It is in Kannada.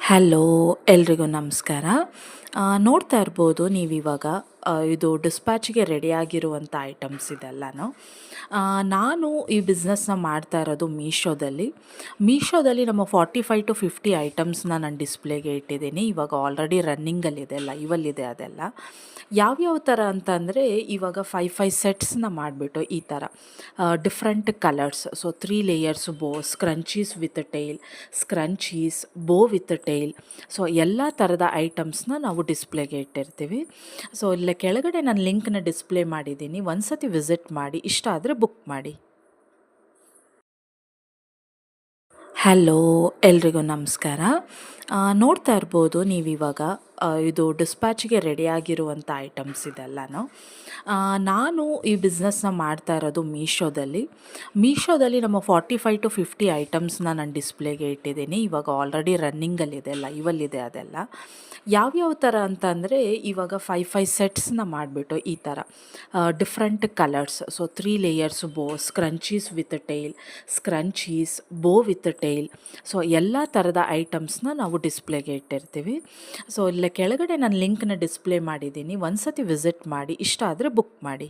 ಹಲೋ, ಎಲ್ರಿಗೂ ನಮಸ್ಕಾರ. ನೋಡ್ತಾ ಇರ್ಬೋದು ನೀವಿವಾಗ ಇದು ಡಿಸ್ಪ್ಯಾಚ್ಗೆ ರೆಡಿಯಾಗಿರುವಂಥ ಐಟಮ್ಸ್ ಇದೆಲ್ಲನೂ. ನಾನು ಈ ಬಿಸ್ನೆಸ್ನ ಮಾಡ್ತಾ ಇರೋದು ಮೀಶೋದಲ್ಲಿ ನಮ್ಮ 45 to 50 ಐಟಮ್ಸ್ನ ನಾನು ಡಿಸ್ಪ್ಲೇಗೆ ಇಟ್ಟಿದ್ದೀನಿ. ಇವಾಗ ಆಲ್ರೆಡಿ ರನ್ನಿಂಗಲ್ಲಿದೆ, ಲೈವಲ್ಲಿದೆ ಅದೆಲ್ಲ. ಯಾವ್ಯಾವ ಥರ ಅಂತಂದರೆ ಇವಾಗ 5 ಸೆಟ್ಸ್ನ ಮಾಡಿಬಿಟ್ಟು ಈ ಥರ ಡಿಫ್ರೆಂಟ್ ಕಲರ್ಸ್, ಸೊ 3 ಲೇಯರ್ಸ್ ಬೋ, ಸ್ಕ್ರಂಚೀಸ್ ವಿತ್ ಟೈಲ್, ಸ್ಕ್ರಂಚೀಸ್, ಬೋ ವಿತ್ ಟೈಲ್, ಸೊ ಎಲ್ಲ ಥರದ ಐಟಮ್ಸ್ನ ನಾವು ಡಿಸ್ಪ್ಲೇಗೆ ಇಟ್ಟಿರ್ತೀವಿ. ಸೊ ಇಲ್ಲೇ ಕೆಳಗಡೆ ನಾನು ಲಿಂಕ್ನ ಡಿಸ್ಪ್ಲೇ ಮಾಡಿದ್ದೀನಿ, ಒಂದ್ಸತಿ ವಿಸಿಟ್ ಮಾಡಿ, ಇಷ್ಟ ಆದರೆ ಬುಕ್ ಮಾಡಿ. ಹಲೋ, ಎಲ್ರಿಗೂ ನಮಸ್ಕಾರ. ನೋಡ್ತಾ ಇರ್ಬೋದು ನೀವಿವಾಗ ಇದು ಡಿಸ್ಪ್ಯಾಚ್ಗೆ ರೆಡಿಯಾಗಿರುವಂಥ ಐಟಮ್ಸ್ ಇದೆಲ್ಲನೂ. ನಾನು ಈ ಬಿಸ್ನೆಸ್ನ ಮಾಡ್ತಾ ಇರೋದು ಮೀಶೋದಲ್ಲಿ ನಮ್ಮ 45 to 50 ಐಟಮ್ಸ್ನ ನಾನು ಡಿಸ್ಪ್ಲೇಗೆ ಇಟ್ಟಿದ್ದೀನಿ. ಇವಾಗ ಆಲ್ರೆಡಿ ರನ್ನಿಂಗಲ್ಲಿದೆ, ಲೈವಲ್ಲಿದೆ ಅದೆಲ್ಲ. ಯಾವ್ಯಾವ ಥರ ಅಂತಂದರೆ ಇವಾಗ 5 ಸೆಟ್ಸ್ನ ಮಾಡಿಬಿಟ್ಟು ಈ ಥರ ಡಿಫ್ರೆಂಟ್ ಕಲರ್ಸ್, ಸೊ 3 ಲೇಯರ್ಸ್ ಬೋ, ಸ್ಕ್ರಂಚೀಸ್ ವಿತ್ ಟೈಲ್, ಸ್ಕ್ರಂಚೀಸ್, ಬೋ ವಿತ್ ಟೈಲ್, ಸೊ ಎಲ್ಲ ಥರದ ಐಟಮ್ಸ್ನ ನಾವು ಡಿಸ್ಪ್ಲೇಗೆ ಇಟ್ಟಿರ್ತೀವಿ. ಸೊ ಇಲ್ಲೇ ಕೆಳಗಡೆ ನಾನು ಲಿಂಕ್ನ ಡಿಸ್ಪ್ಲೇ ಮಾಡಿದ್ದೀನಿ, ಒಂದ್ಸತಿ ವಿಸಿಟ್ ಮಾಡಿ, ಇಷ್ಟ ಆದರೆ ಬುಕ್ ಮಾಡಿ.